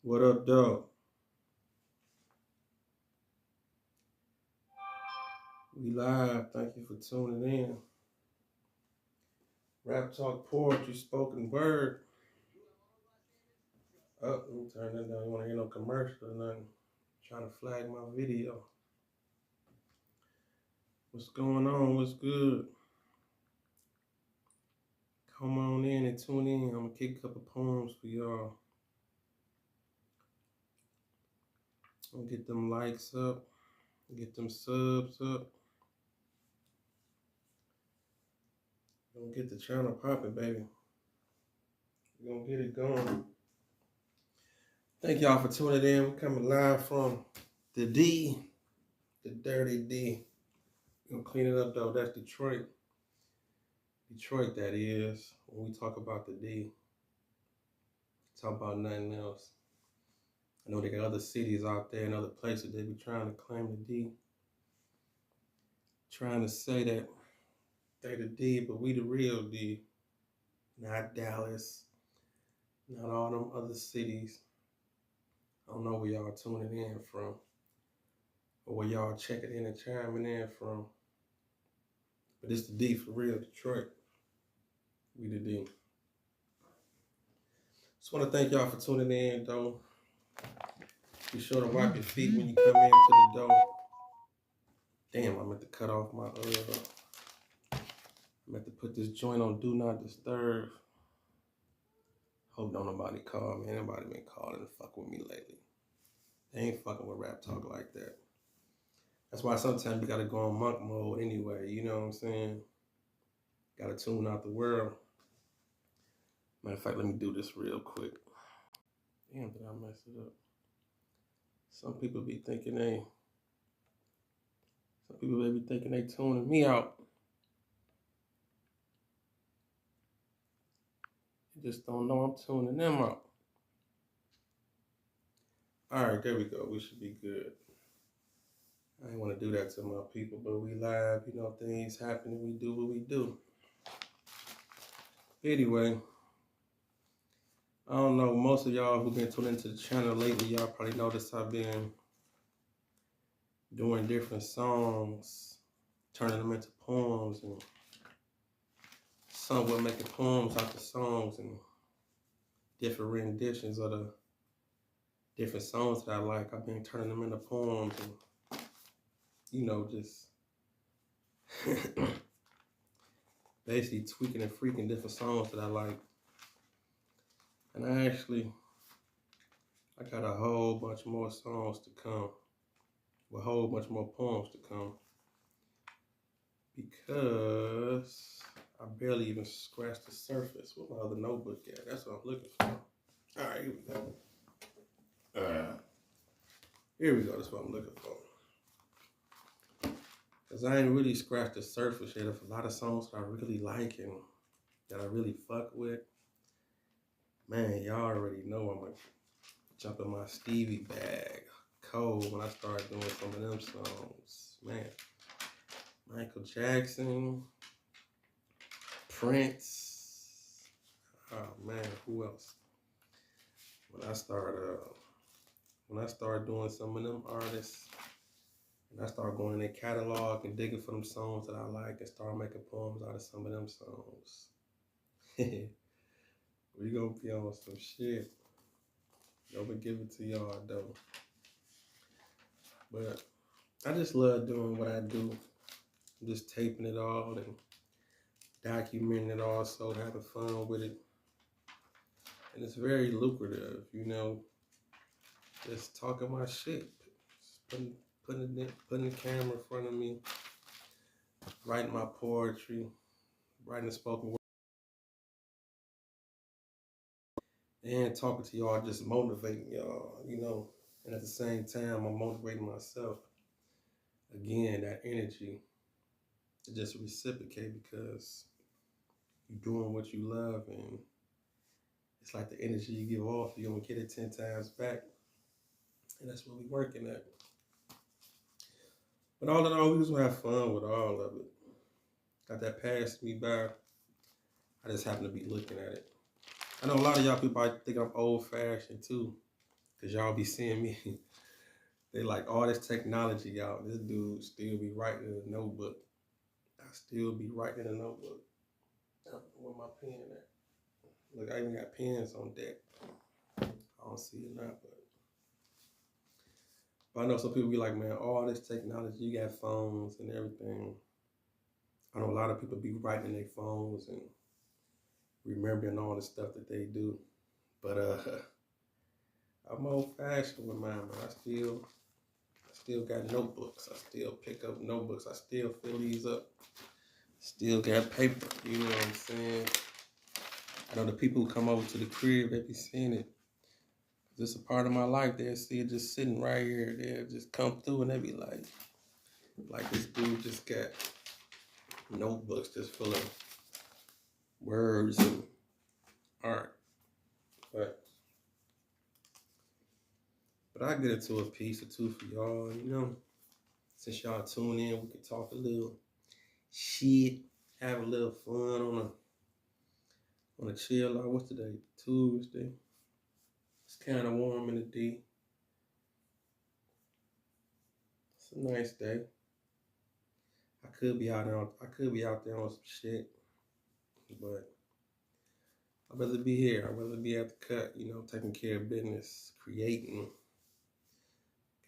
What up, dog? We live. Thank you for tuning in. Raptalk poetry, spoken word. Oh, let me turn that down. You want to hear no commercial or nothing? Trying to flag my video. What's going on? What's good? Come on in and tune in. I'm going to kick a couple poems for y'all. I'm going to get them likes up. Get them subs up. We're going to get the channel popping, baby. We're going to get it going. Thank y'all for tuning in. We're coming live from the D, the dirty D. We're going to clean it up, though. That's Detroit. Detroit, that is. When we talk about the D, talk about nothing else. I know they got other cities out there and other places they be trying to claim the D. Trying to say that they the D, but we the real D. Not Dallas, not all them other cities. I don't know where y'all tuning in from, or where y'all checking in and chiming in from. But it's the D for real, Detroit. We the D. Just want to thank y'all for tuning in, though. Be sure to wipe your feet when you come into the door. Damn, I meant to cut off my, I meant to put this joint on Do Not Disturb. Hope don't nobody call me. Anybody been calling to fuck with me lately. They ain't fucking with Raptalk like that. That's why sometimes you gotta go on monk mode anyway, you know what I'm saying? Gotta tune out the world. Matter of fact, let me do this real quick. Damn, did I mess it up? Some people be thinking they tuning me out. They just don't know I'm tuning them out. All right, there we go. We should be good. I ain't want to do that to my people, but we live. You know, things happen. We do what we do. Anyway, I don't know. Most of y'all who've been tuning into the channel lately, y'all probably noticed I've been doing different songs, turning them into poems, and somewhat making poems out the songs and different renditions of the different songs that I like. I've been turning them into poems and, you know, just basically tweaking and freaking different songs that I like. And I got a whole bunch more songs to come, a whole bunch more poems to come, because I barely even scratched the surface. Where my other notebook at? That's what I'm looking for. All right, here we go. Here we go, that's what I'm looking for. Because I ain't really scratched the surface yet of a lot of songs that I really like and that I really fuck with. Man, y'all already know I'm going to jump in my Stevie bag cold when I start doing some of them songs. Man, Michael Jackson, Prince, oh man, who else? When I start doing some of them artists, and I start going in their catalog and digging for them songs that I like and start making poems out of some of them songs. We gonna be on some shit. I'm gonna give it to y'all though. But I just love doing what I do. Just taping it all and documenting it all, so having fun with it. And it's very lucrative, you know, just talking my shit. Just putting the camera in front of me, writing my poetry, writing the spoken word, and talking to y'all, just motivating y'all, you know. And at the same time, I'm motivating myself. Again, that energy to just reciprocate, because you're doing what you love, and it's like the energy you give off, you're gonna get it 10 times back. And that's what we're working at. But all in all, we just want to have fun with all of it. Got that passed me by. I just happen to be looking at it. I know a lot of y'all people might think I'm old fashioned too, because Cause y'all be seeing me. They like all this technology, y'all. This dude still be writing in a notebook. I still be writing in a notebook. I don't know where my pen at. Look, I even got pens on deck. I don't see it now, but I know some people be like, man, all this technology, you got phones and everything. I know a lot of people be writing in their phones and remembering all the stuff that they do. But I'm old fashioned with mine, man. I still got notebooks. I still pick up notebooks. I still fill these up. Still got paper, you know what I'm saying? I know the people who come over to the crib, they be seeing it. This is a part of my life. They'll see it just sitting right here. They'll just come through and they be like this dude just got notebooks just full of words and art. But I get into a piece or two for y'all, you know. Since y'all tune in, we can talk a little shit, have a little fun on a chill out. What's today? Tuesday. It's kind of warm in the D. It's a nice day. I could be out there on some shit, but I'd rather be here. I'd rather be at the cut, you know, taking care of business, creating.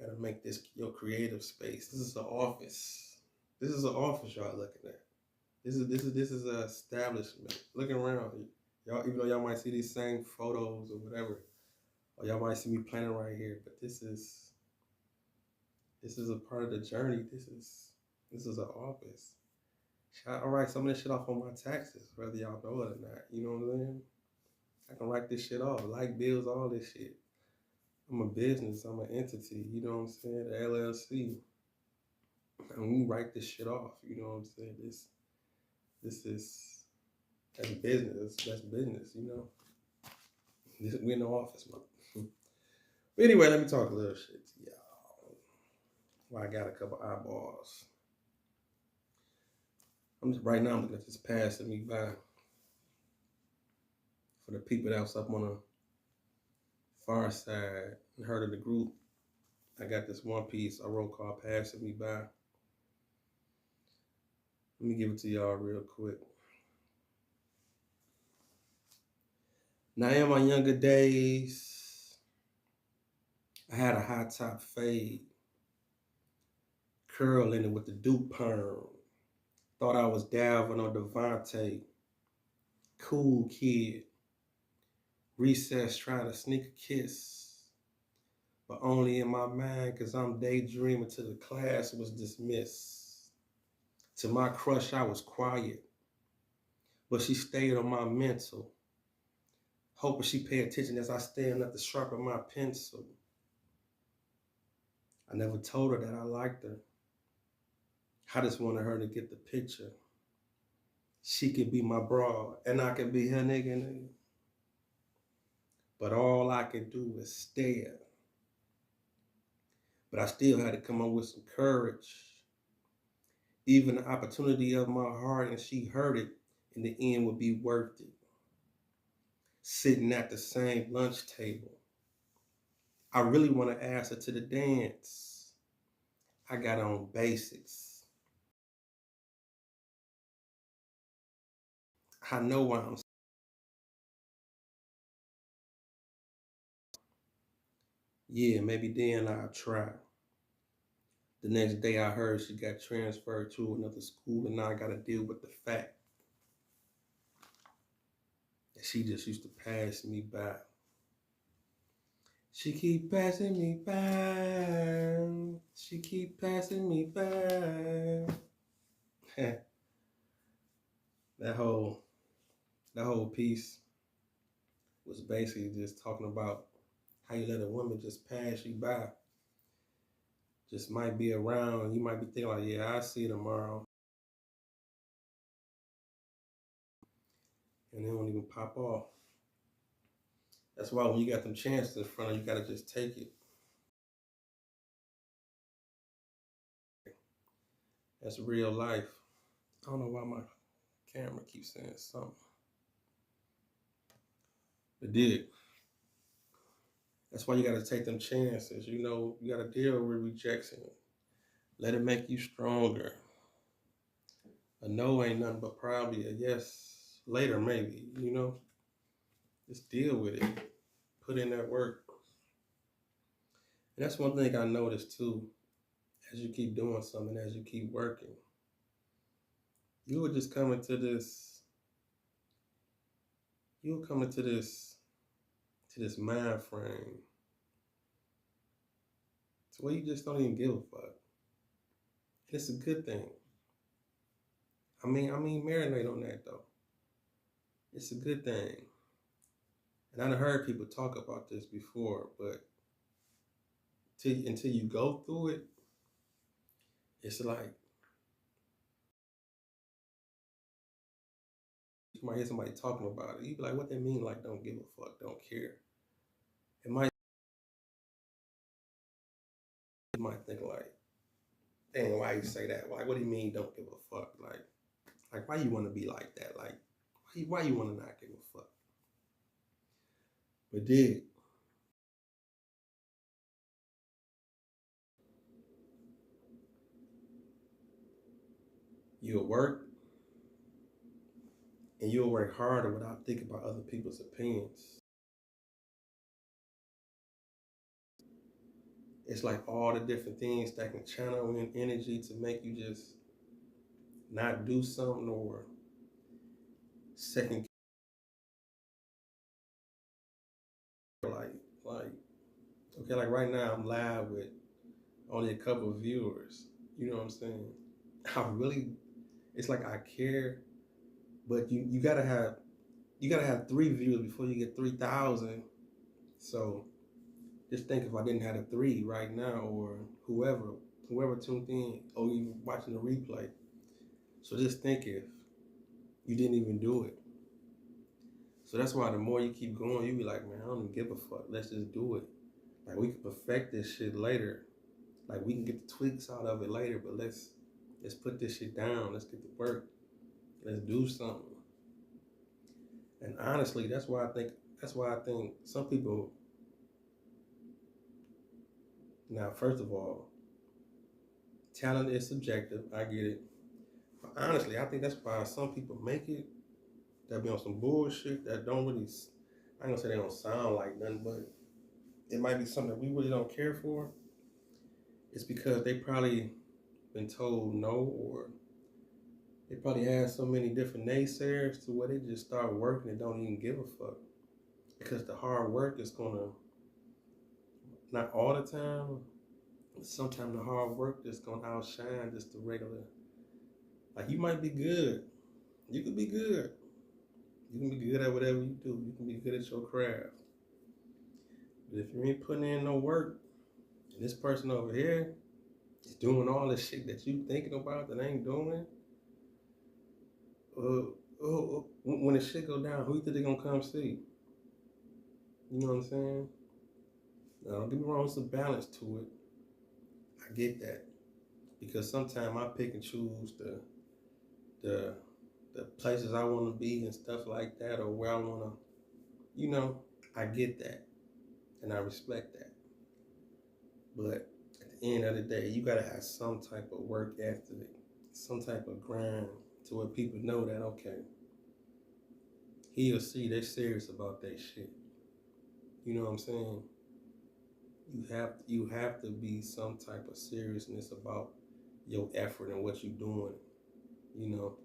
Gotta make this your creative space. This is an office. This is an office y'all looking at. This is an establishment. Looking around, y'all, even though y'all might see these same photos or whatever, or y'all might see me planning right here, but this is a part of the journey. This is an office. I'll write some of this shit off on my taxes, whether y'all know it or not. You know what I'm saying? I can write this shit off, light bills, all this shit. I'm a business, I'm an entity, you know what I'm saying? The LLC. And we write this shit off, you know what I'm saying? That's business, that's business, you know? We in the office, man. But anyway, let me talk a little shit to y'all. Well, I got a couple eyeballs. Right now I'm looking at this passing me by. For the people that was up on the far side and heard of the group, I got this one piece I wrote called Passing Me By. Let me give it to y'all real quick. Now in my younger days, I had a high top fade, curling it with the Duke perm. Thought I was Dalvin or Devontae, cool kid. Recess trying to sneak a kiss, but only in my mind, cause I'm daydreaming till the class was dismissed. To my crush, I was quiet, but she stayed on my mental, hoping she pay attention as I stand up to sharpen my pencil. I never told her that I liked her. I just wanted her to get the picture. She could be my broad, and I could be her nigga. But all I could do was stare. But I still had to come up with some courage. Even the opportunity of my heart, and she heard it, in the end would be worth it. Sitting at the same lunch table. I really want to ask her to the dance. I got on basics. I know why I'm. Yeah, maybe then I'll try. The next day I heard she got transferred to another school, and now I got to deal with the fact that she just used to pass me by. She keep passing me by. She keep passing me by. that whole piece was basically just talking about how you let a woman just pass you by. Just might be around. You might be thinking like, yeah, I'll see you tomorrow. And they won't even pop off. That's why when you got them chances in front of you, gotta just take it. That's real life. I don't know why my camera keeps saying something. It did. That's why you got to take them chances. You know, you got to deal with rejection. Let it make you stronger. A no ain't nothing but probably a yes later, maybe. You know, just deal with it. Put in that work. And that's one thing I noticed too. As you keep doing something, as you keep working, you will just come into this. You'll come into this mind frame to where you just don't even give a fuck. It's a good thing. I mean, marinate on that though. It's a good thing. And I've heard people talk about this before, but until you go through it, it's like you might hear somebody talking about it. You be like, what they mean? Like, don't give a fuck, don't care. It might you might think like, dang, why you say that? Like, what do you mean, don't give a fuck? Like, why you want to be like that? Like, why you want to not give a fuck? But did you'll work and you'll work harder without thinking about other people's opinions. It's like all the different things that can channel in energy to make you just not do something or second like okay, like right now I'm live with only a couple of viewers. You know what I'm saying? I really it's like I care, but you gotta have 3 viewers before you get 3,000. So just think if I didn't have a 3 right now, or whoever tuned in, or even watching the replay. So just think if you didn't even do it. So that's why the more you keep going, you be like, man, I don't even give a fuck. Let's just do it. Like we can perfect this shit later. Like we can get the tweaks out of it later, but let's put this shit down. Let's get to work. Let's do something. And honestly, that's why I think some people now, first of all, talent is subjective. I get it. But honestly, I think that's why some people make it that be on some bullshit that don't really I ain't gonna say they don't sound like nothing, but it might be something that we really don't care for. It's because they probably been told no, or they probably had so many different naysayers to where they just start working and don't even give a fuck. Because the hard work is gonna, not all the time, but sometimes the hard work is gonna outshine just the regular. Like you might be good. You could be good. You can be good at whatever you do. You can be good at your craft. But if you ain't putting in no work, and this person over here is doing all the shit that you thinking about that ain't doing, when the shit go down, who you think they gonna come see? You know what I'm saying? Now, don't get me wrong, there's a balance to it. I get that. Because sometimes I pick and choose the places I want to be and stuff like that, or where I want to, you know, I get that. And I respect that. But at the end of the day, you got to have some type of work ethic, some type of grind to where people know that, okay, he or she, they're serious about that shit. You know what I'm saying? You have to be some type of seriousness about your effort and what you're doing. You know,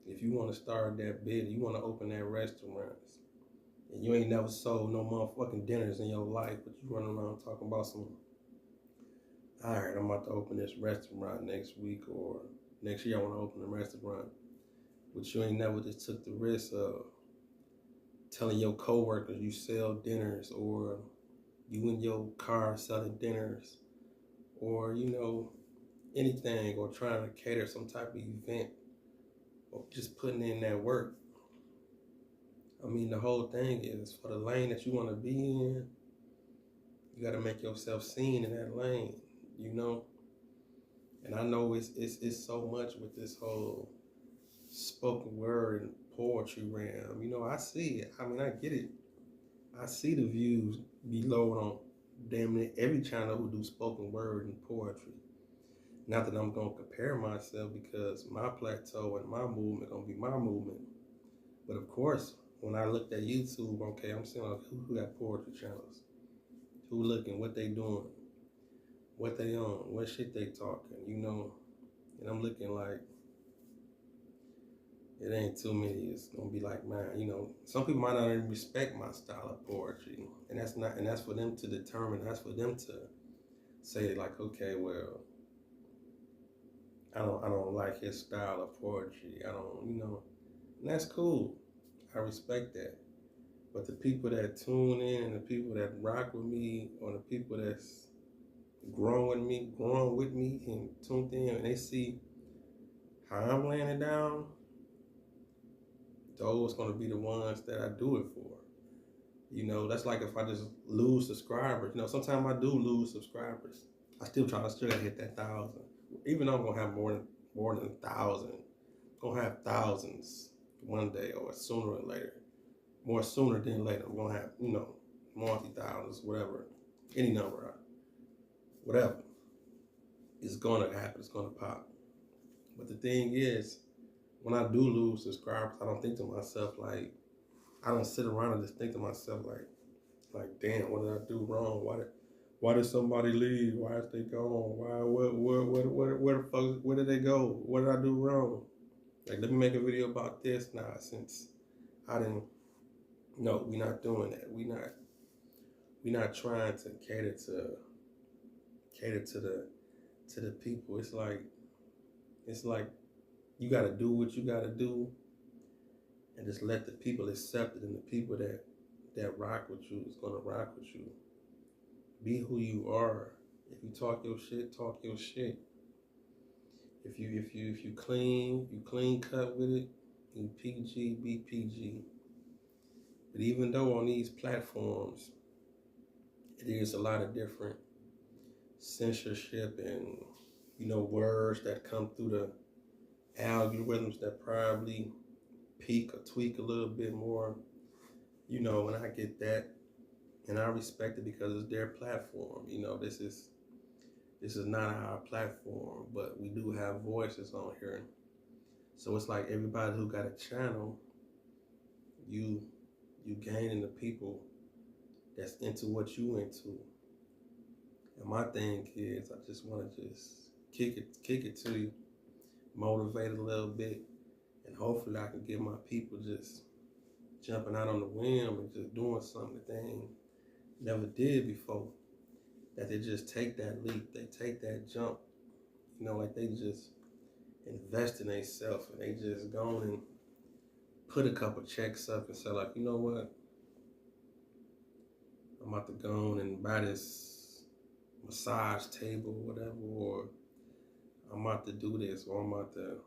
if you want to start that bid, you want to open that restaurants, and you ain't never sold no motherfucking dinners in your life, but you running around talking about some, all right, I'm about to open this restaurant next week, or next year I want to open a restaurant, but you ain't never just took the risk of telling your coworkers you sell dinners, or you in your car selling dinners, or you know, anything, or trying to cater some type of event, or just putting in that work. I mean, the whole thing is for the lane that you want to be in, you got to make yourself seen in that lane, you know? And I know it's so much with this whole spoken word and poetry realm. You know, I see it. I mean, I get it. I see the views be low on damn near every channel who do spoken word and poetry. Not that I'm gonna compare myself, because my plateau and my movement gonna be my movement. But of course, when I looked at YouTube, okay, I'm seeing like, who got poetry channels, who looking, what they doing, what they on, what shit they talking, you know. And I'm looking like, it ain't too many. It's gonna be like, man, you know, some people might not even respect my style of poetry, and that's for them to determine. That's for them to say like, okay, well, I don't like his style of poetry. I don't, you know, and that's cool. I respect that. But the people that tune in and the people that rock with me, or the people that's growing with me and tuned in, and they see how I'm laying it down, those gonna be the ones that I do it for. You know, that's like if I just lose subscribers. You know, sometimes I do lose subscribers. I still gotta hit that 1,000. Even though I'm gonna have more than 1,000, gonna have thousands one day or sooner or later. More sooner than later. I'm gonna have, you know, multi-thousands, whatever, any number, whatever. It's gonna happen. It's gonna pop. But the thing is, when I do lose subscribers, I don't think to myself like, I don't sit around and just think to myself like, damn, what did I do wrong? Why did somebody leave? Why is they gone? Where the fuck, where did they go? What did I do wrong? Like, let me make a video about this now, since I didn't. No, we're not doing that. We're not trying to cater to the people. It's like you gotta do what you gotta do, and just let the people accept it, and the people that rock with you is gonna rock with you. Be who you are. If you talk your shit, talk your shit. If you clean cut with it, you PG, be PG. But even though on these platforms, it is a lot of different censorship and, you know, words that come through the algorithms that probably peak or tweak a little bit more, you know, and I get that, and I respect it because it's their platform. You know, this is not our platform, but we do have voices on here. So it's like everybody who got a channel, you gaining the people that's into what you into. And my thing is, I just want to just kick it to you, motivate a little bit, and hopefully I can get my people just jumping out on the whim and just doing something that they ain't never did before. That they just take that leap, they take that jump, you know, like they just invest in themselves, and they just go and put a couple checks up and say like, you know what, I'm about to go on and buy this massage table or whatever, or I'm about to do this, or I'm about to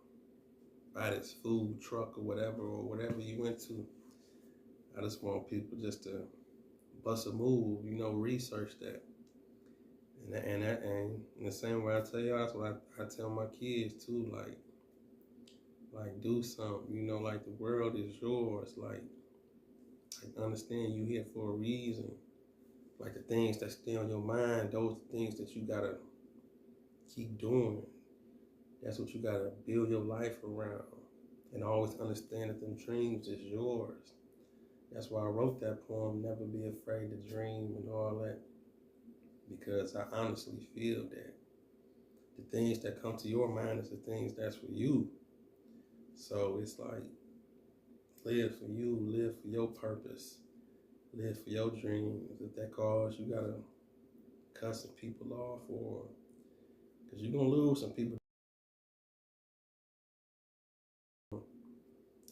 buy this food truck or whatever you went to. I just want people just to bust a move, you know, research that. And in the same way I tell y'all, that's what I tell my kids too, like do something, you know, like the world is yours, like understand you here for a reason. Like the things that stay on your mind, those are things that you gotta keep doing. That's what you gotta build your life around. And always understand that them dreams is yours. That's why I wrote that poem, Never Be Afraid to Dream and all that. Because I honestly feel that the things that come to your mind is the things that's for you. So it's like, live for you, live for your purpose, live for your dreams. If that cause you gotta cut some people off, or because you're gonna lose some people.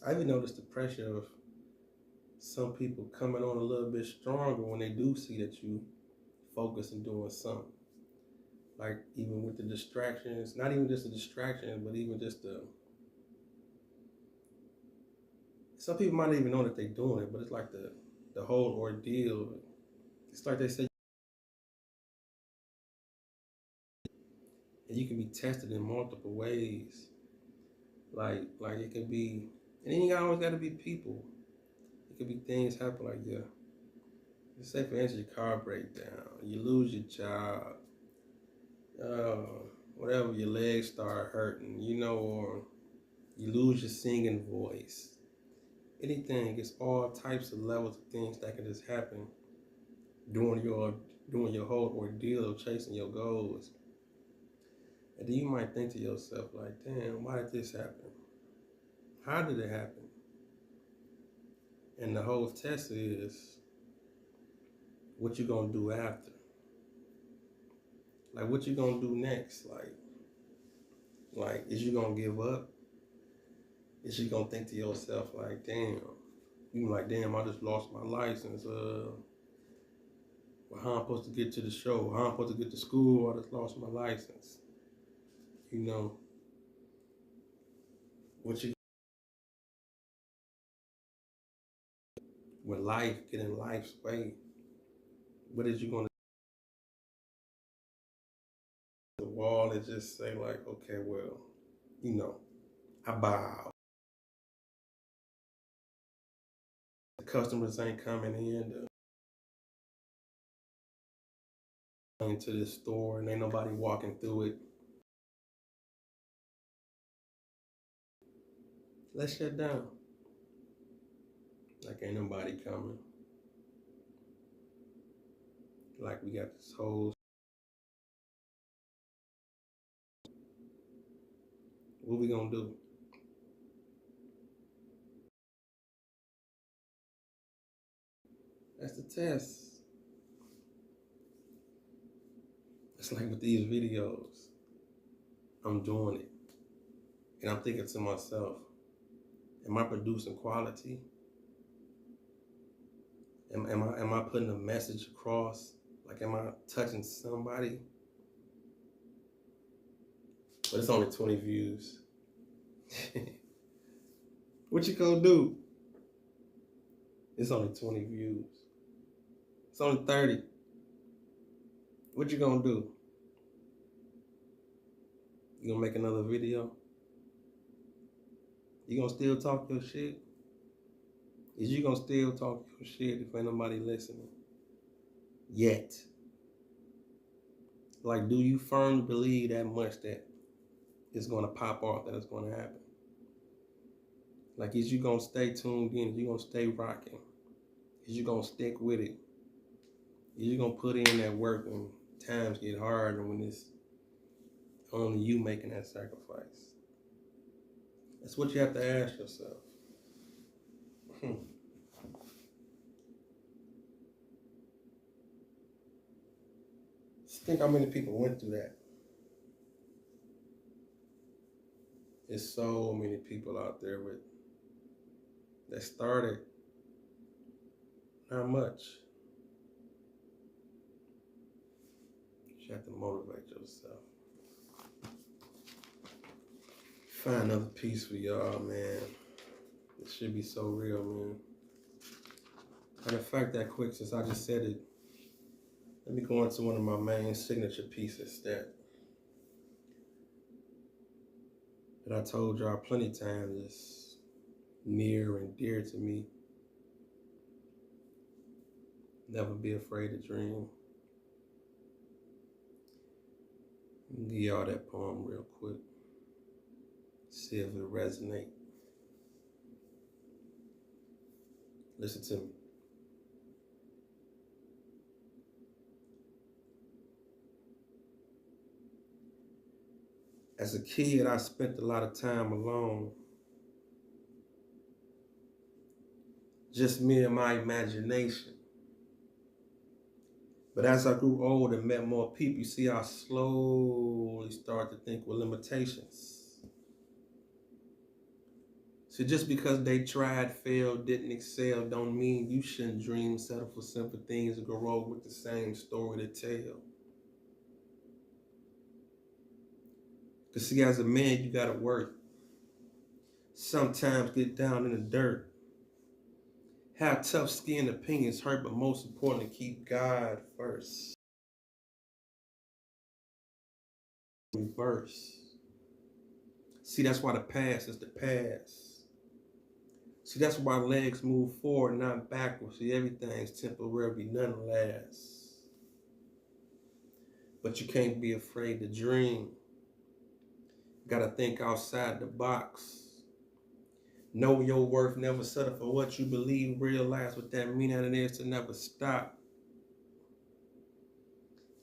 I even noticed the pressure of some people coming on a little bit stronger when they do see that you focus and doing something. Like even with the distractions, not even just the distractions, but even just some people might not even know that they're doing it, but it's like the whole ordeal. It's like they say, and you can be tested in multiple ways. Like it could be, and then you always got to be people. It could be things happen like, yeah, Say for instance, your car breaks down, you lose your job, whatever, your legs start hurting, or you lose your singing voice. Anything, it's all types of levels of things that can just happen during your whole ordeal of chasing your goals. And then you might think to yourself, like, damn, why did this happen? How did it happen? And the whole test is, what you gonna do after? Like, what you gonna do next? Like, is you gonna give up? Is you gonna think to yourself, like, damn, I just lost my license. Well, how I'm supposed to get to the show? How I'm supposed to get to school? I just lost my license. What you when life get in life's way? What is you gonna do? The wall and just say like, okay, well, I bow. The customers ain't coming into the store and ain't nobody walking through it. Let's shut down. Like ain't nobody coming. Like we got this whole. What we gonna do? That's the test. It's like with these videos, I'm doing it. And I'm thinking to myself, am I producing quality? Am I putting a message across? Like, am I touching somebody? But it's only 20 views. What you gonna do? It's only 20 views. It's only 30. What you gonna do? You gonna make another video? You gonna still talk your shit? Is you gonna still talk your shit if ain't nobody listening? Yet. Like, do you firmly believe that much that it's gonna pop off, that it's gonna happen? Like, is you gonna stay tuned in? Is you gonna stay rocking? Is you gonna stick with it? Is you gonna put in that work when times get hard and when it's only you making that sacrifice? That's what you have to ask yourself. Just think how many people went through that. There's so many people out there that started not much. You have to motivate yourself. Find another piece for y'all, man. It should be so real, man. Matter of fact, that quick, since I just said it, let me go into one of my main signature pieces that I told y'all plenty of times is near and dear to me. Never be afraid to dream. Give y'all that poem real quick. See if it resonates. Listen to me. As a kid, I spent a lot of time alone. Just me and my imagination. But as I grew old and met more people, you see, I slowly started to think with limitations. So just because they tried, failed, didn't excel, don't mean you shouldn't dream, settle for simple things, and grow old with the same story to tell. Because see, as a man, you gotta work. Sometimes get down in the dirt. Have tough skin, opinions hurt, but most importantly, keep God first. Reverse. See, that's why the past is the past. See, that's why legs move forward, not backwards. See, everything's temporary, none lasts. But you can't be afraid to dream. Gotta think outside the box. Know your worth, never settle for what you believe. Realize what that means, and it is to never stop.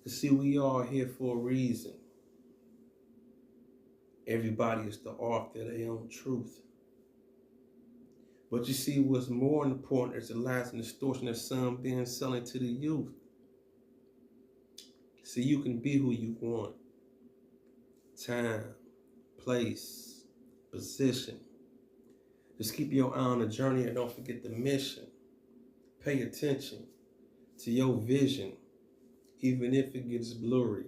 To see, we all here for a reason. Everybody is the author of their own truth. But you see, what's more important is the lies and distortion of some being selling to the youth. See, you can be who you want. Time, place, position. Just keep your eye on the journey and don't forget the mission. Pay attention to your vision, even if it gets blurry.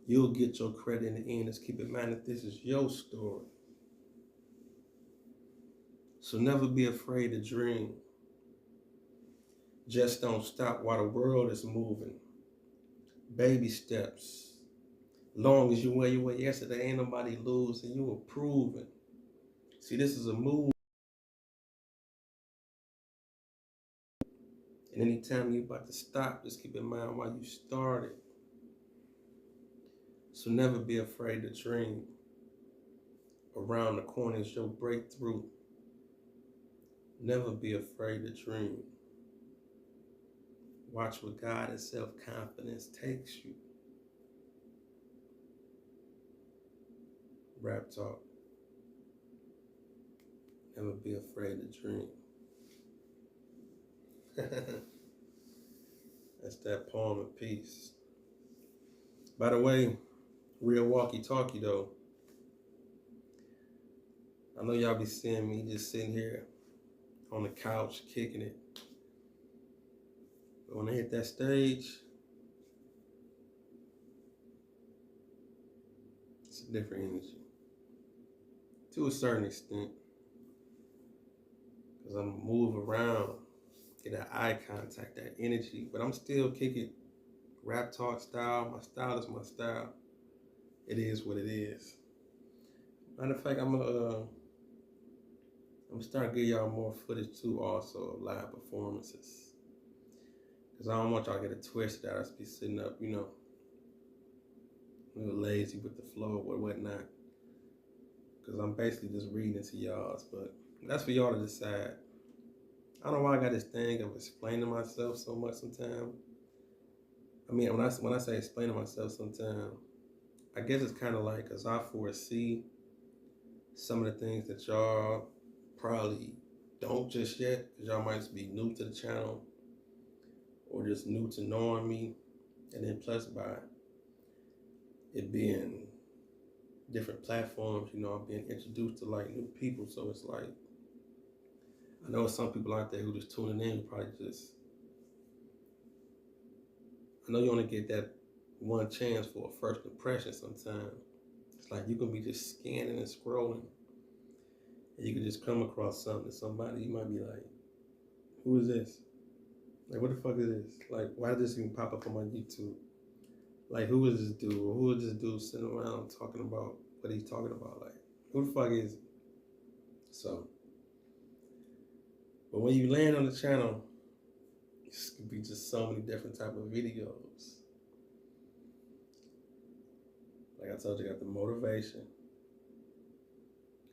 You'll get your credit in the end. Just keep in mind that this is your story. So never be afraid to dream. Just don't stop while the world is moving. Baby steps. Long as you where you were yesterday, ain't nobody losing. You improving. See, this is a move. And anytime you about to stop, just keep in mind why you started. So never be afraid to dream. Around the corner is your breakthrough. Never be afraid to dream. Watch where God and self-confidence takes you. Raptalk. Never be afraid to dream. That's that poem of peace. By the way, real walkie-talkie though. I know y'all be seeing me just sitting here on the couch kicking it. But when I hit that stage, it's a different energy. To a certain extent. Because I'm moving around, get that eye contact, that energy. But I'm still kicking Raptalk style. My style is my style. It is what it is. Matter of fact, I'm gonna start getting y'all more footage too, also of live performances. Cause I don't want y'all to get it twisted. I just be sitting up, you know, a little lazy with the flow or whatnot. Cause I'm basically just reading it to y'all, but that's for y'all to decide. I don't know why I got this thing of explaining myself so much sometimes. I mean, when I say explaining myself sometimes, I guess it's kind of like, cause I foresee some of the things that y'all probably don't just yet, because y'all might be new to the channel or just new to knowing me. And then plus by it being different platforms, you know, I'm being introduced to like new people. So it's like, I know some people out there who just tuning in, probably just, I know you only get that one chance for a first impression sometimes. It's like you can be just scanning and scrolling and you can just come across something, somebody, you might be like, who is this? Like, what the fuck is this? Like, why did this even pop up on my YouTube? Like, who is this dude? Or who is this dude sitting around talking about what he's talking about? Like, who the fuck is he? So, but when you land on the channel, it's gonna be just so many different type of videos. Like I told you, got the motivation,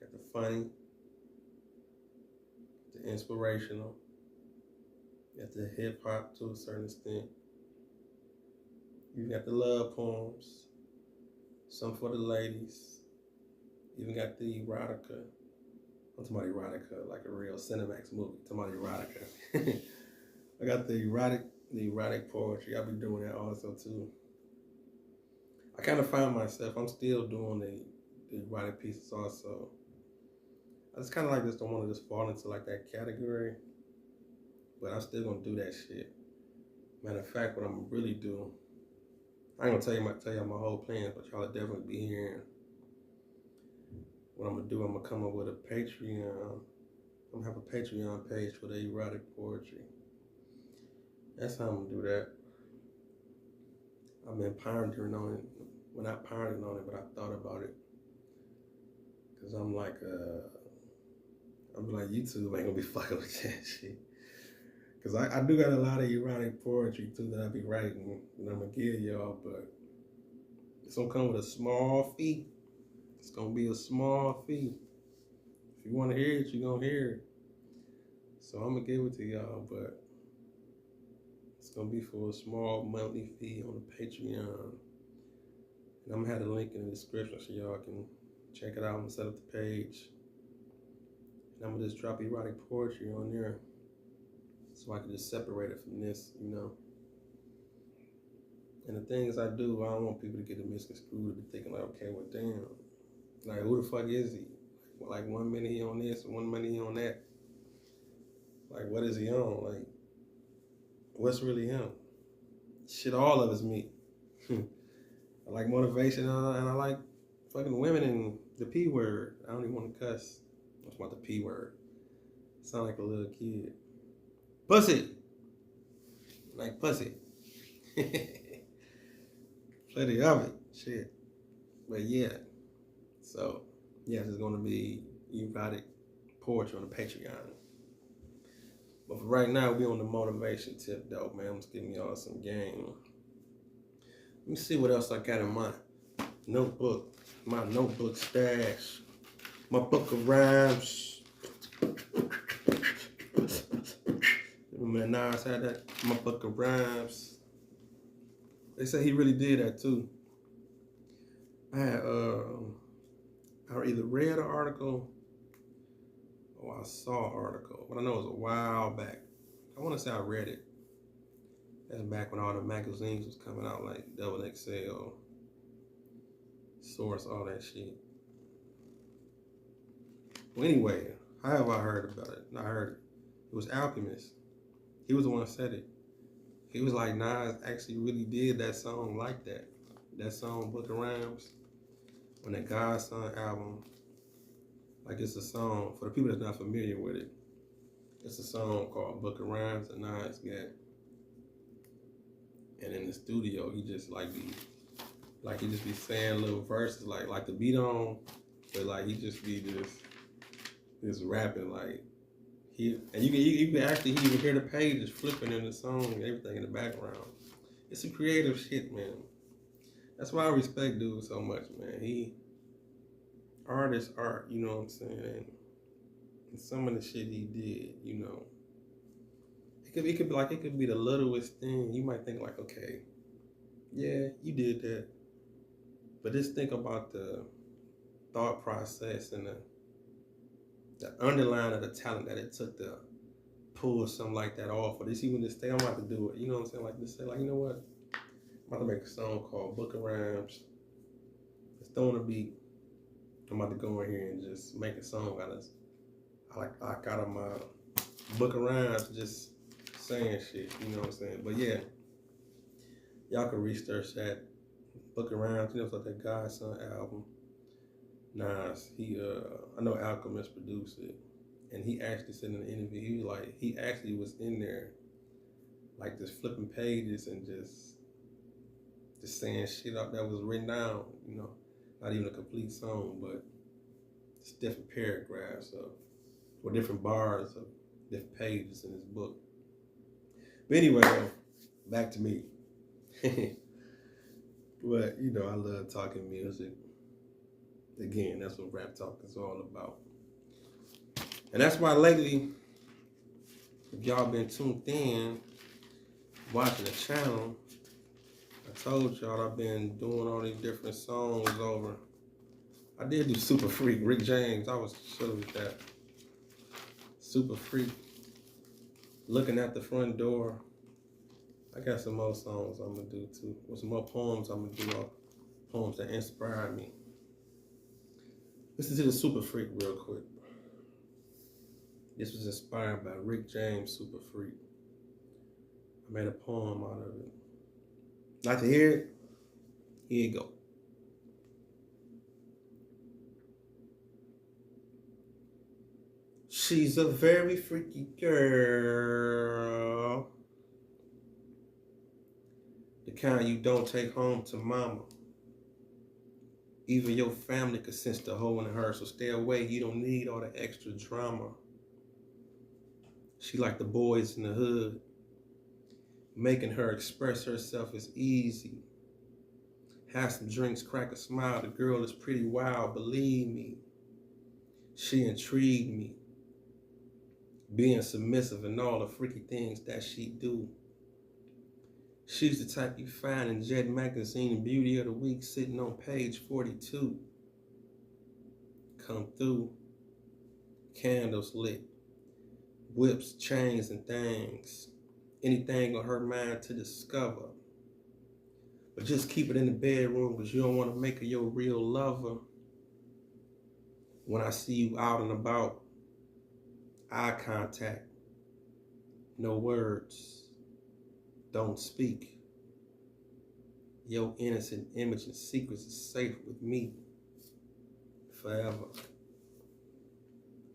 got the funny, the inspirational, got the hip hop to a certain extent. You got the love poems, some for the ladies. Even got the erotica. I'm talking about erotica, like a real Cinemax movie. I'm talking about erotica. I got the erotic poetry. I'll be doing that also too. I kind of find myself, I'm still doing the erotic pieces also. I just kind of like just don't want to just fall into like that category, but I'm still gonna do that shit. Matter of fact, what I'm gonna really do, I ain't gonna tell y'all my whole plans, but y'all will definitely be hearing what I'm gonna do. I'm gonna come up with a Patreon. I'm gonna have a Patreon page for the erotic poetry. That's how I'm gonna do that. I've been pondering on it. Well, not pondering on it, but I thought about it. Cause I'm like I'm like, YouTube ain't gonna be fucking with that shit. Cause I do got a lot of erotic poetry too that I be writing and I'm gonna give y'all, but it's gonna come with a small fee. It's gonna be a small fee. If you wanna hear it, you're gonna hear it. So I'm gonna give it to y'all, but it's gonna be for a small monthly fee on the Patreon. And I'm gonna have the link in the description so y'all can check it out and set up the page. And I'm gonna just drop erotic poetry on there so I can just separate it from this, you know. And the things I do, I don't want people to get it misconstrued to be thinking like, okay, well, damn, like who the fuck is he? Like 1 minute he on this, 1 minute he on that. Like what is he on? Like what's really him? Shit, all of it's me. I like motivation and I like fucking women and the P word. I don't even want to cuss. That's about the P word. Sound like a little kid. Pussy. Like pussy. Plenty of it. Shit. But yeah. So, yes, it's going to be erotic poetry on the Patreon. But for right now, we on the motivation tip, though, man. I'm just giving y'all some game. Let me see what else I got in my notebook. My notebook stash. My book of rhymes. Remember Nas had that? My book of rhymes. They say he really did that too. I either read an article or I saw an article. But I know it was a while back. I want to say I read it. That's back when all the magazines was coming out, like Double XL, Source, all that shit. Well, anyway, how have I heard about it? I heard it. It was Alchemist. He was the one that said it. He was like, Nas actually really did that song like that. That song, Book of Rhymes, on that Godson album. Like it's a song, for the people that's not familiar with it, it's a song called Book of Rhymes that Nas got. And in the studio, he just he just be saying little verses, like the beat on, but like he just be just rapping like you can actually even hear the pages flipping in the song and everything in the background. It's some creative shit, man. That's why I respect dude so much, man. Art is art, you know what I'm saying? And some of the shit he did, you know. It could be the littlest thing. You might think like, okay, yeah, you did that. But just think about the thought process and the underline of the talent that it took to pull something like that off. Or just even just think, I'm about to do it. You know what I'm saying? Like just say, like, you know what? I'm about to make a song called Book of Rhymes. It's throwing a beat. I'm about to go in here and just make a song out of my Book of Rhymes, just saying shit, you know what I'm saying? But yeah, y'all can research that Book of Rhymes, you know, it's like that Godson album. Nas, I know Alchemist produced it, and he actually said in the interview, he actually was in there, like just flipping pages and just saying shit up that was written down, you know, not even a complete song, but just different paragraphs or different bars of different pages in his book. But anyway, back to me. But, you know, I love talking music. Again, that's what Raptalk is all about. And that's why lately, if y'all been tuned in, watching the channel, I told y'all I've been doing all these different songs over. I did do Super Freak, Rick James. I was chilling with that. Super Freak. Looking at the Front Door. I got some more songs I'm going to do too. With some more poems I'm going to do. Poems that inspired me. Listen to the Super Freak real quick. This was inspired by Rick James, Super Freak. I made a poem out of it. Like to hear it? Here you go. She's a very freaky girl. The kind you don't take home to mama. Even your family could sense the hole in her, so stay away. You don't need all the extra drama. She like the boys in the hood. Making her express herself is easy. Have some drinks, crack a smile. The girl is pretty wild, believe me. She intrigued me. Being submissive and all the freaky things that she do. She's the type you find in Jet Magazine, Beauty of the Week, sitting on page 42. Come through, candles lit, whips, chains, and things. Anything on her mind to discover. But just keep it in the bedroom because you don't want to make her your real lover. When I see you out and about, eye contact, no words, don't speak. Your innocent image and secrets is safe with me forever.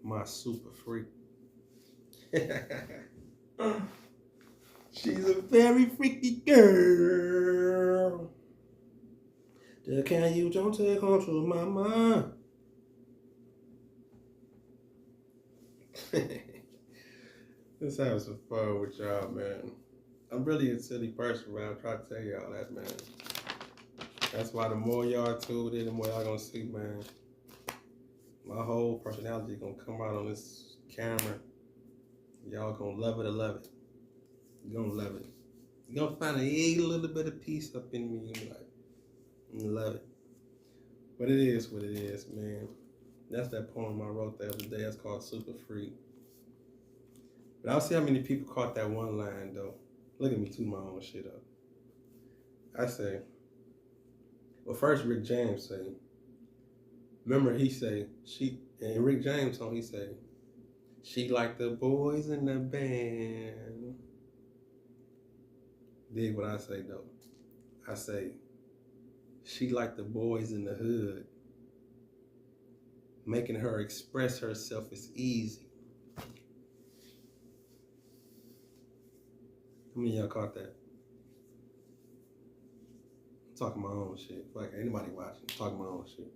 My super freak. She's a very freaky girl. The kind you don't take control of my mind. Let's have some fun with y'all, man. I'm really a silly person, man. I'm trying to tell y'all that, man. That's why the more y'all tuned in, the more y'all gonna see, man. My whole personality gonna come out on this camera. Y'all gonna love it or love it. You're gonna love it. You're gonna find a little bit of peace up in me. You're like, you love it. But it is what it is, man. That's that poem I wrote the other day. It's called Super Free. But I'll see how many people caught that one line, though. Look at me toot my own shit up. I say, well, first Rick James say, remember he say, and Rick James song, he say, she like the boys in the band. Dig what I say, though. I say, she like the boys in the hood. Making her express herself is easy. How many of y'all caught that? I'm talking my own shit. Like anybody watching, I'm talking my own shit.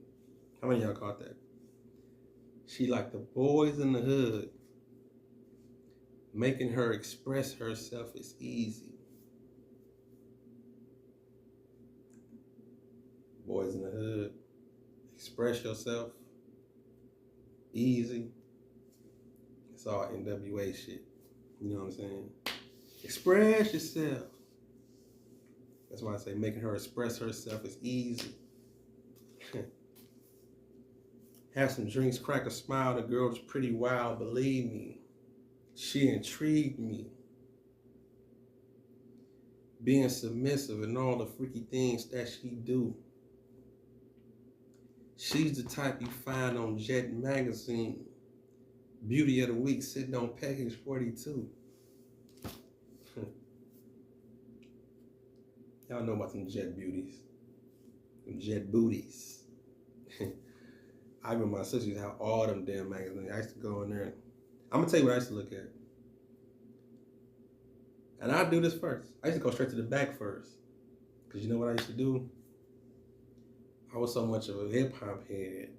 How many of y'all caught that? She like the boys in the hood. Making her express herself is easy. Boys in the hood. Express yourself. Easy. It's all NWA shit. You know what I'm saying? Express yourself. That's why I say making her express herself is easy. Have some drinks, crack a smile. The girl's pretty wild, believe me. She intrigued me. Being submissive and all the freaky things that she do. She's the type you find on Jet Magazine, Beauty of the Week, sitting on page 42. Y'all know about them Jet Beauties. Them Jet Booties. I remember my sister used to have all them damn magazines. I used to go in there. I'm going to tell you what I used to look at. And I'd do this first. I used to go straight to the back first. Because you know what I used to do? I was so much of a hip-hop head.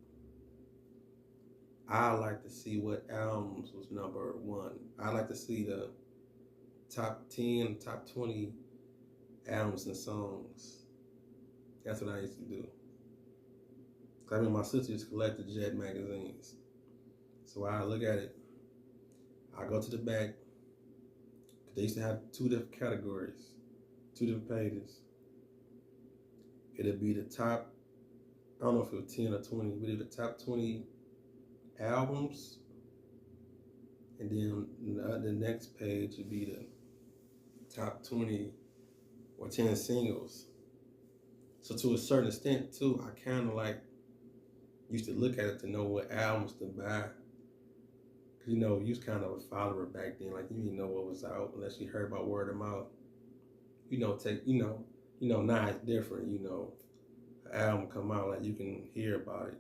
I like to see what albums was number one. I like to see the top 10, top 20 albums and songs. That's what I used to do. I mean, my sister used to collect the Jet magazines. So I look at it. I go to the back. They used to have two different categories, two different pages. It'd be the top, I don't know if it was 10 or 20, but it'd be the top 20 albums. And then the next page would be the top 20 or 10 singles. So to a certain extent too, I kind of like used to look at it to know what albums to buy. Cause you know, you was kind of a follower back then. Like you didn't know what was out unless you heard about word of mouth. You know, now it's different. You know, an album come out, like you can hear about it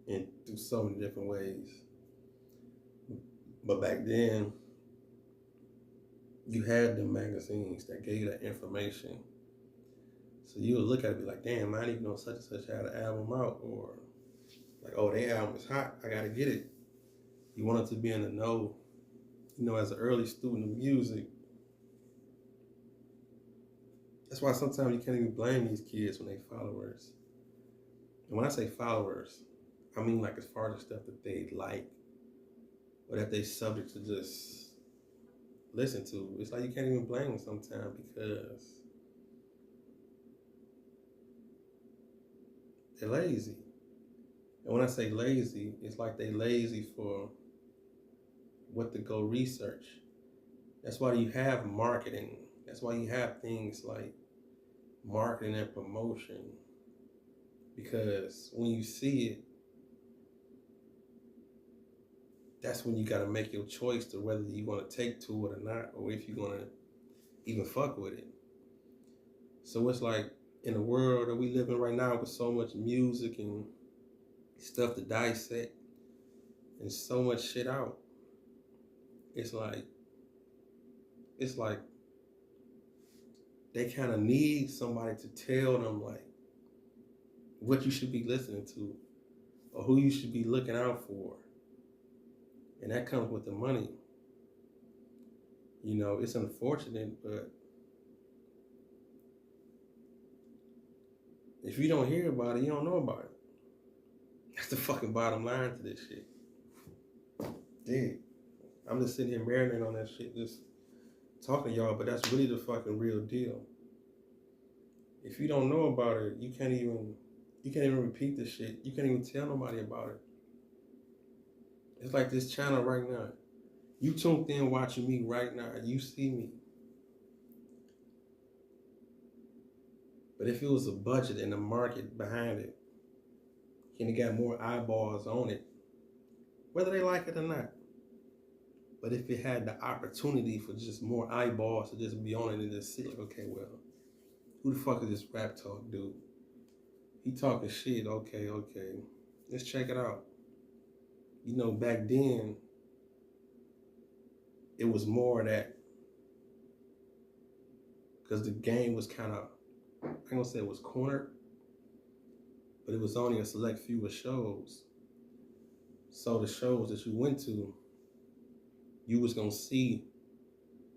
in through so many different ways. But back then, you had the magazines that gave you that information. So you would look at it and be like, damn, I didn't even know such and such had an album out. Or like, oh, their album is hot, I gotta get it. You wanted to be in the know you know, as an early student of music, that's why sometimes you can't even blame these kids when they followers. And when I say followers, I mean like as far as the stuff that they like or that they subject to just listen to. It's like you can't even blame them sometimes because they're lazy. And when I say lazy, it's like they lazy for what to go research. That's why you have marketing. That's why you have things like marketing and promotion. Because when you see it, that's when you got to make your choice to whether you want to take to it or not, or if you're going to even fuck with it. So it's like in the world that we live in right now with so much music and stuff to dissect and so much shit out, it's like they kind of need somebody to tell them like what you should be listening to or who you should be looking out for. And that comes with the money. You know, it's unfortunate, but if you don't hear about it, you don't know about it. That's the fucking bottom line to this shit. Dude, I'm just sitting here marinating on that shit, just talking to y'all, but that's really the fucking real deal. If you don't know about it, you can't even repeat this shit. You can't even tell nobody about it. It's like this channel right now. You tuned in watching me right now. You see me. But if it was a budget and a market behind it, and it got more eyeballs on it, whether they like it or not. But if it had the opportunity for just more eyeballs to just be on it and just see like, okay, well, who the fuck is this Raptalk dude? He talking shit, okay. Let's check it out. You know, back then, it was more of that, because the game was kind of, I ain't gonna say it was cornered, but it was only a select few of shows. So the shows that you went to, you was gonna see,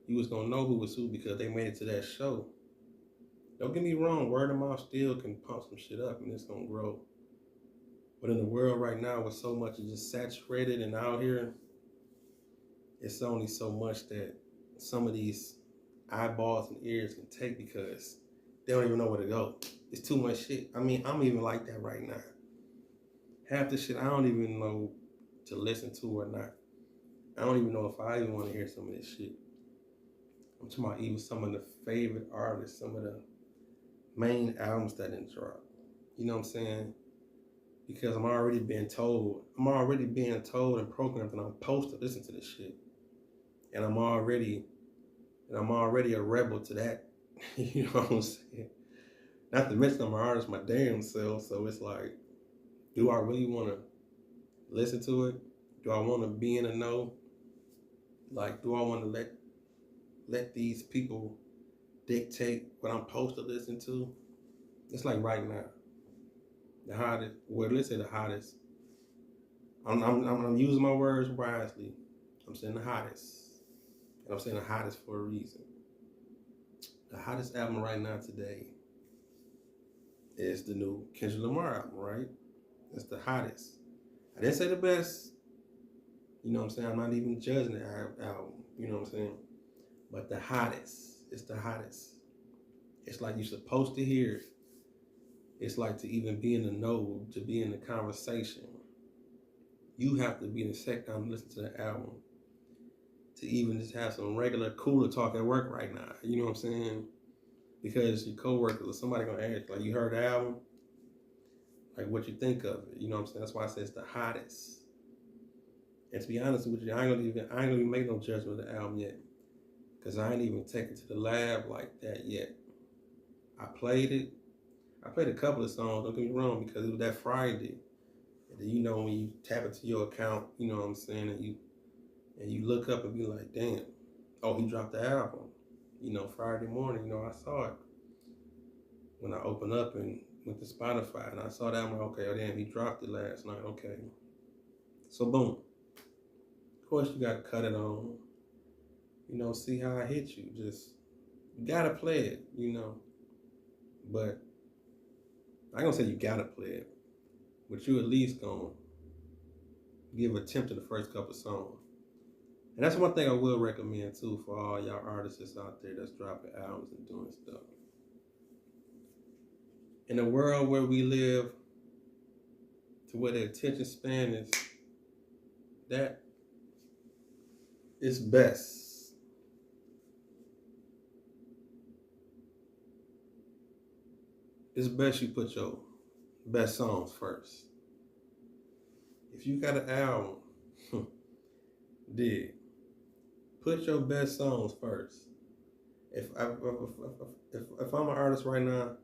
you was gonna know who was who because they made it to that show. Don't get me wrong, word of mouth still can pump some shit up and it's gonna grow. But in the world right now with so much is just saturated and out here, it's only so much that some of these eyeballs and ears can take because they don't even know where to go. It's too much shit. I mean, I'm even like that right now. Half the shit I don't even know to listen to or not. I don't even know if I even want to hear some of this shit. I'm talking about even some of the favorite artists, some of the main albums that didn't drop. You know what I'm saying? Because I'm already being told and programmed that I'm supposed to listen to this shit. And I'm already a rebel to that. You know what I'm saying? Not to mention I'm an artist my damn self, so it's like, do I really want to listen to it? Do I want to be in the know? Like, do I want to let these people dictate what I'm supposed to listen to? It's like right now, the hottest. Well, let's say the hottest. I'm using my words wisely. I'm saying the hottest, and I'm saying the hottest for a reason. The hottest album right now today is the new Kendrick Lamar album, right? It's the hottest. I didn't say the best. You know what I'm saying? I'm not even judging the album. You know what I'm saying? But the hottest. It's the hottest. It's like you're supposed to hear it. It's like to even be in the know, to be in the conversation. You have to be in the second time to listen to the album. To even just have some regular cooler talk at work right now. You know what I'm saying? Because your coworkers or somebody gonna ask, like, you heard the album? Like, what you think of it? You know what I'm saying? That's why I say it's the hottest. And to be honest with you, I ain't gonna even make no judgment of the album yet. Because I ain't even taken to the lab like that yet. I played it. I played a couple of songs, don't get me wrong, because it was that Friday. And then, you know, when you tap into your account, you know what I'm saying, and you look up and be like, damn, oh, he dropped the album. You know, Friday morning, you know, I saw it. When I opened up and went to Spotify and I saw that, I'm like, okay, oh damn, he dropped it last night, okay. So boom. Of course you gotta cut it on. see how it hits you. Just, you gotta play it, But I ain't gonna say you gotta play it, but you at least gonna give an attempt to the first couple songs. And that's one thing I will recommend too for all y'all artists out there that's dropping albums and doing stuff. In a world where we live, to where the attention span is that it's best. It's best you put your best songs first. If you got an album, dig. Put your best songs first. If I'm an artist right now,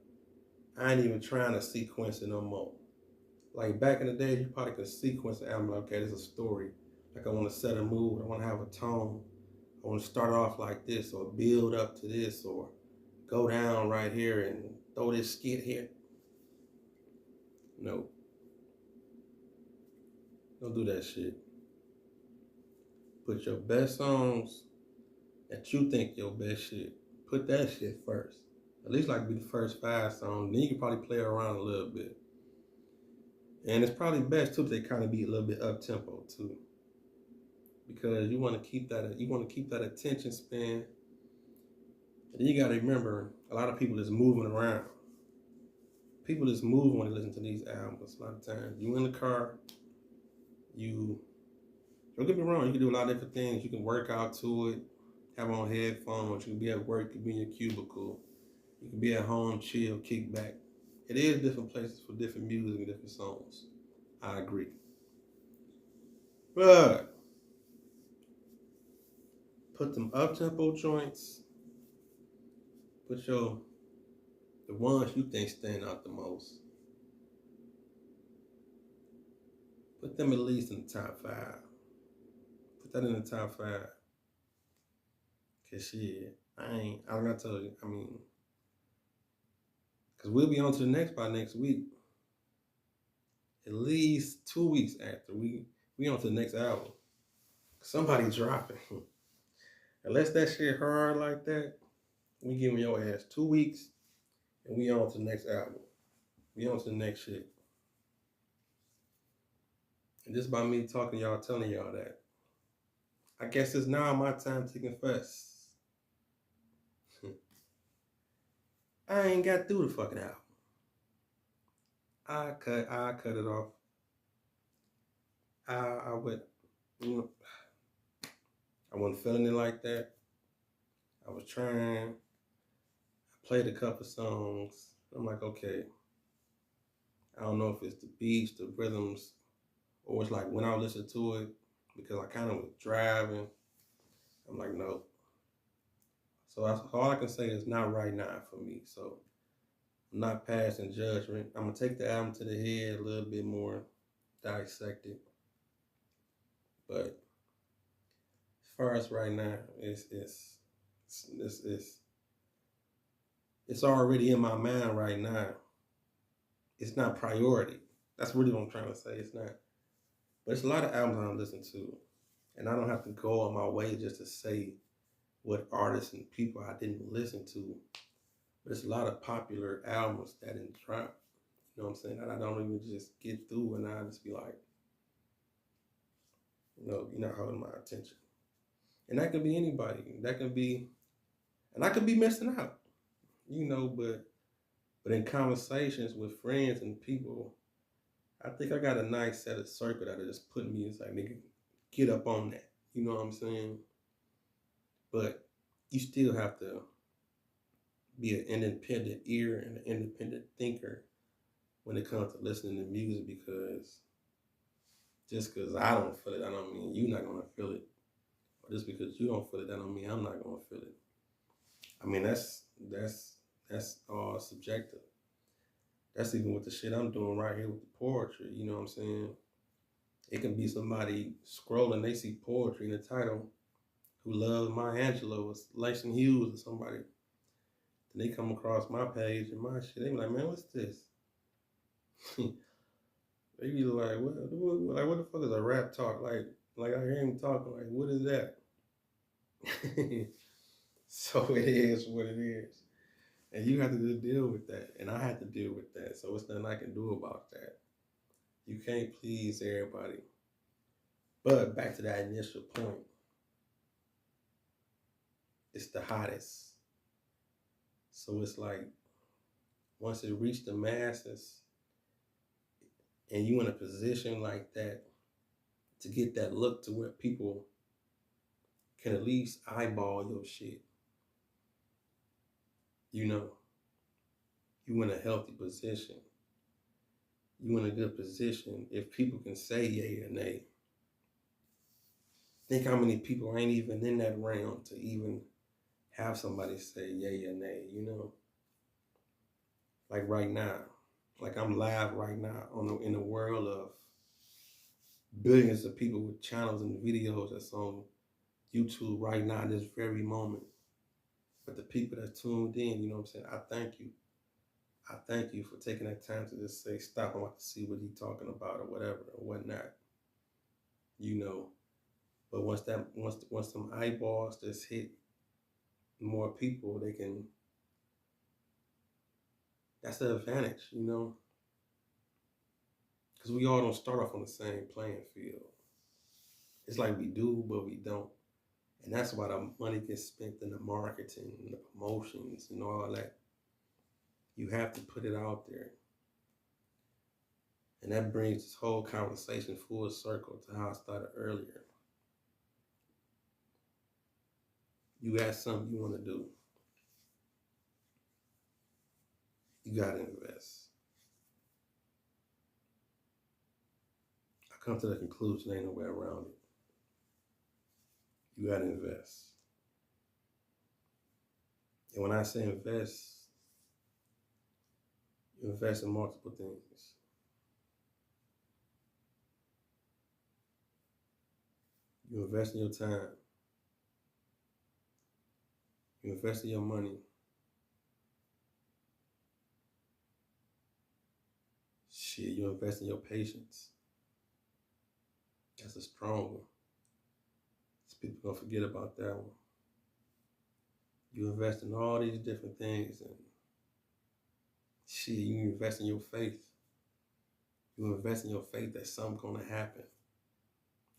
I ain't even trying to sequence it no more. Like back in the day, you probably could sequence the album. Like, okay, there's a story. Like I want to set a mood. I want to have a tone. I want to start off like this, or build up to this, or go down right here and throw this skit here. No. Don't do that shit. Put your best songs that you think your best shit. Put that shit first. At least like be the first 5 songs. Then you can probably play around a little bit. And it's probably best too if they kind of be a little bit up tempo too. Because you want to keep that attention span. And then you gotta remember, a lot of people is moving around. People just move when they listen to these albums. A lot of times. You in the car, don't get me wrong, you can do a lot of different things. You can work out to it, have on headphones, you can be at work, you can be in your cubicle, you can be at home, chill, kick back. It is different places for different music and different songs. I agree. But put them up-tempo joints, put the ones you think stand out the most. Put them at least in the top 5. Put that in the top 5. Cause shit, I'm gonna tell you, cause we'll be on to the next by next week. At least 2 weeks after we on to the next album. Somebody dropping. Unless that shit hard like that, we giving your ass 2 weeks and we on to the next album. We on to the next shit. And just by me talking to y'all, telling y'all that, I guess it's now my time to confess. I ain't got through the fucking album. I cut it off. I went, I wasn't feeling it like that. I was trying. I played a couple songs. I'm like, okay. I don't know if it's the beats, the rhythms, or it's like when I listen to it, because I kind of was driving. I'm like, no. So all I can say is not right now for me. So I'm not passing judgment. I'm gonna take the album to the head a little bit more, dissect it. But as far as right now, it's already in my mind right now. It's not priority. That's really what I'm trying to say. It's not. But it's a lot of albums I don't listen to. And I don't have to go on my way just to say what artists and people I didn't listen to. But it's a lot of popular albums that didn't drop. You know what I'm saying? That I don't even just get through, and I just be like, you're not holding my attention. And that could be anybody. And I could be missing out. But in conversations with friends and people, I think I got a nice set of circle that just put me inside, nigga, get up on that. You know what I'm saying? But you still have to be an independent ear and an independent thinker when it comes to listening to music, because just because I don't feel it, I don't mean you're not going to feel it. Or just because you don't feel it, that don't mean I'm not going to feel it. I mean, that's all subjective. That's even with the shit I'm doing right here with the poetry, you know what I'm saying? It can be somebody scrolling, they see poetry in the title, who loves Maya Angelou or Langston Hughes or somebody. Then they come across my page and my shit, they be like, man, what's this? They be like, what the fuck is a Raptalk? Like I hear him talking, like, what is that? So it is what it is. And you have to deal with that. And I have to deal with that. So it's nothing I can do about that. You can't please everybody. But back to that initial point, it's the hottest. So it's like once it reached the masses and you in a position like that to get that look to where people can at least eyeball your shit, you know, you in a healthy position. You in a good position if people can say yay or nay. Think how many people ain't even in that realm to even have somebody say yay or nay, you know? Like right now. Like I'm live right now in the world of billions of people with channels and videos that's on YouTube right now, this very moment. But the people that tuned in, you know what I'm saying? I thank you. I thank you for taking that time to just say, stop, I'm about to see what he's talking about or whatever or whatnot. You know. But once some eyeballs just hit more people, they can, that's the advantage, you know? Because we all don't start off on the same playing field. It's like we do, but we don't. And that's why the money gets spent in the marketing and the promotions and all that. You have to put it out there. And that brings this whole conversation full circle to how I started earlier. You got something you want to do. You got to invest. I come to the conclusion, ain't no way around it. You got to invest. And when I say invest, you invest in multiple things. You invest in your time. You invest in your money. Shit, you invest in your patience. That's a strong one. People gonna forget about that one. You invest in all these different things and shit, you invest in your faith. You invest in your faith that something's gonna happen.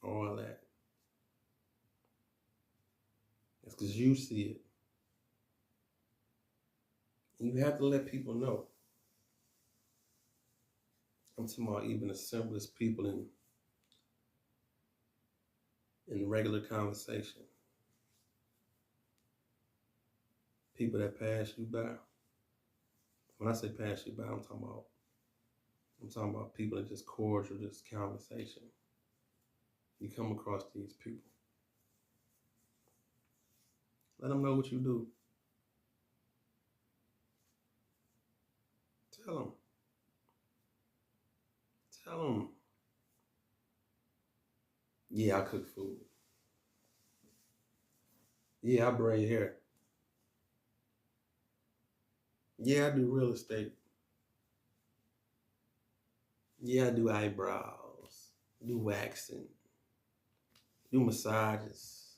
All that. It's because you see it. And you have to let people know. I'm talking about even the simplest people in regular conversation. People that pass you by. When I say pass you by, I'm talking about people that just cordial, just conversation. You come across these people. Let them know what you do. Tell them. Tell them. Yeah, I cook food. Yeah, I braid hair. Yeah, I do real estate. Yeah, I do eyebrows. Do waxing. Do massages.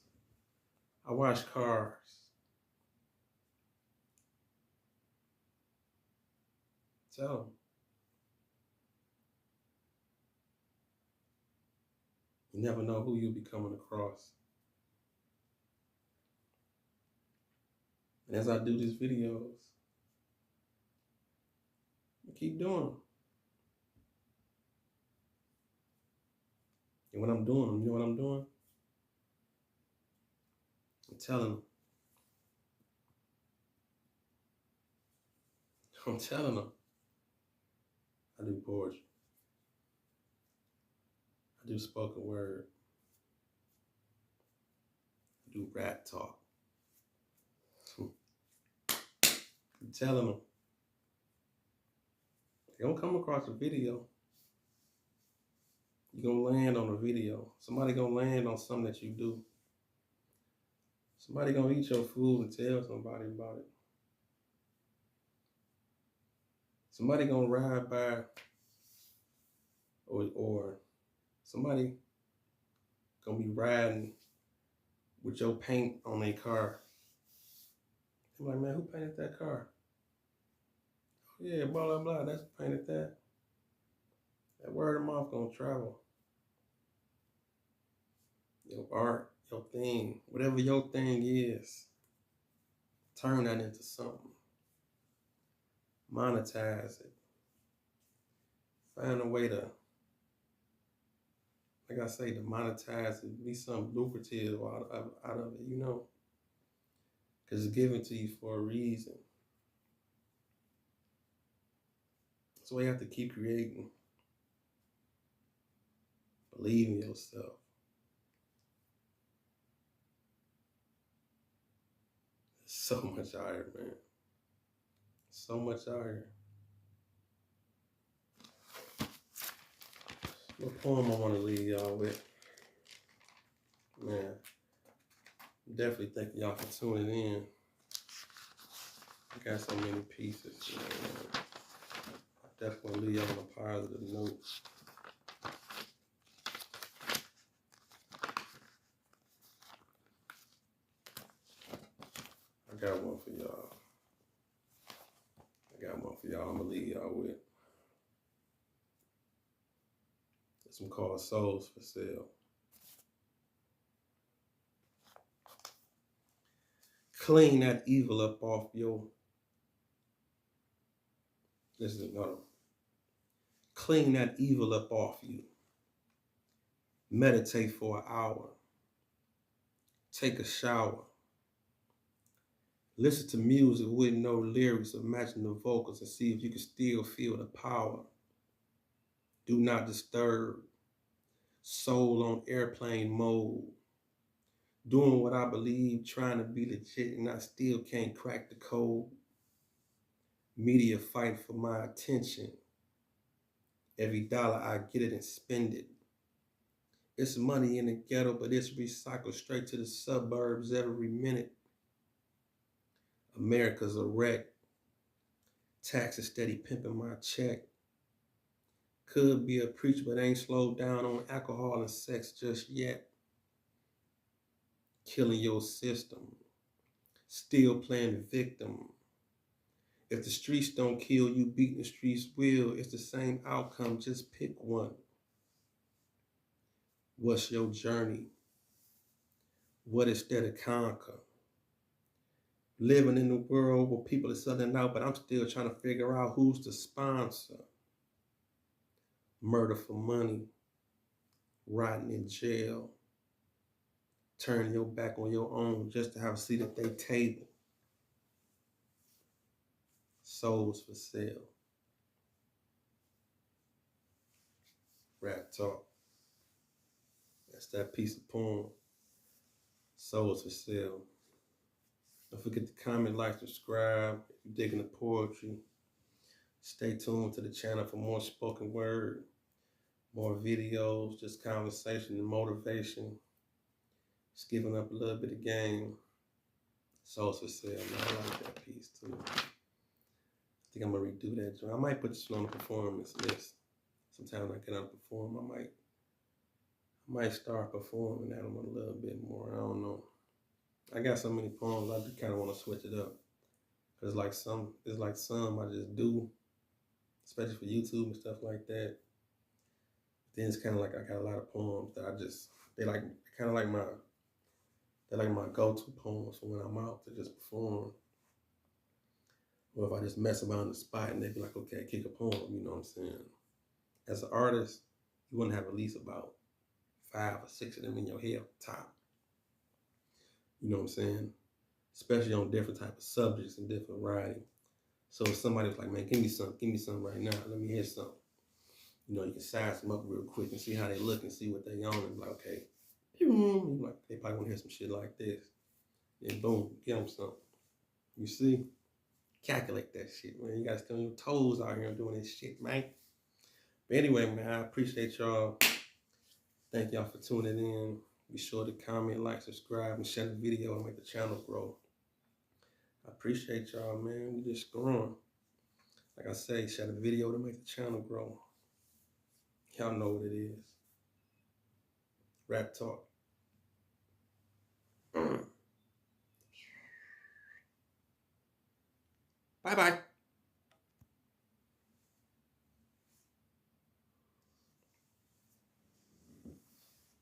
I wash cars. Tell them. You never know who you'll be coming across. And as I do these videos, I keep doing them. And when I'm doing them, you know what I'm doing? I'm telling them. I'm telling them. I do poetry. I do spoken word. I do Raptalk. I'm telling them. They don't come across a video. You're going to land on a video. Somebody going to land on something that you do. Somebody going to eat your food and tell somebody about it. Somebody going to ride by or somebody going to be riding with your paint on their car. I'm like, man, who painted that car? Oh, yeah, blah, blah, blah, that's who painted that. That word of mouth gonna travel. Your art, your thing, whatever your thing is, turn that into something. Monetize it. Find a way to, like I say, to monetize it, be something lucrative out of it, you know? Because it's given to you for a reason. That's why you have to keep creating. Believe in yourself. There's so much out here, man. So much out here. What poem I want to leave y'all with? Man, definitely thank y'all for tuning in. I got so many pieces, man. I definitely leave y'all on a positive note. I got one for y'all. I'm gonna leave y'all with. This one called Souls for Sale. Clean that evil up off your. Listen, no. Clean that evil up off you. Meditate for an hour. Take a shower. Listen to music with no lyrics. Imagine the vocals and see if you can still feel the power. Do not disturb. Soul on airplane mode. Doing what I believe, trying to be legit, and I still can't crack the code. Media fight for my attention. Every dollar I get it and spend it. It's money in the ghetto, but it's recycled straight to the suburbs every minute. America's a wreck. Taxes steady pimping my check. Could be a preacher, but ain't slowed down on alcohol and sex just yet. Killing your system. Still playing victim. If the streets don't kill you, beating the streets will. It's the same outcome, just pick one. What's your journey? What is there to conquer? Living in the world where people are selling out, but I'm still trying to figure out who's the sponsor. Murder for money. Rotting in jail. Turning your back on your own just to have a seat at their table. Souls for sale. Raptalk. That's that piece of poem. Souls for sale. Don't forget to comment, like, subscribe. If you're digging the poetry, stay tuned to the channel for more spoken word, more videos, just conversation and motivation. Just giving up a little bit of game. Souls for sale, man. I like that piece too. I think I'm gonna redo that joint. I might put this on the performance list. Sometimes I get out to perform, I might start performing that one a little bit more. I don't know. I got so many poems, I kind of want to switch it up. Cause it's like some I just do, especially for YouTube and stuff like that. Then it's kind of like I got a lot of poems that they're like my go-to poems for when I'm out to just perform. Or if I just mess around the spot and they be like, okay, kick a poem, you know what I'm saying? As an artist, you want to have at least about 5 or 6 of them in your head top. You know what I'm saying? Especially on different type of subjects and different writing. So if somebody was like, man, give me something right now. Let me hear something. You know, you can size them up real quick and see how they look and see what they on and be like, okay. Like, they probably want to hear some shit like this. Then boom, give them something. You see? Calculate that shit, man. You gotta stay on your toes out here doing this shit, man. But anyway, man, I appreciate y'all. Thank y'all for tuning in. Be sure to comment, like, subscribe, and share the video and make the channel grow. I appreciate y'all, man. We just growing. Like I say, share the video to make the channel grow. Y'all know what it is. Raptalk. Bye-bye.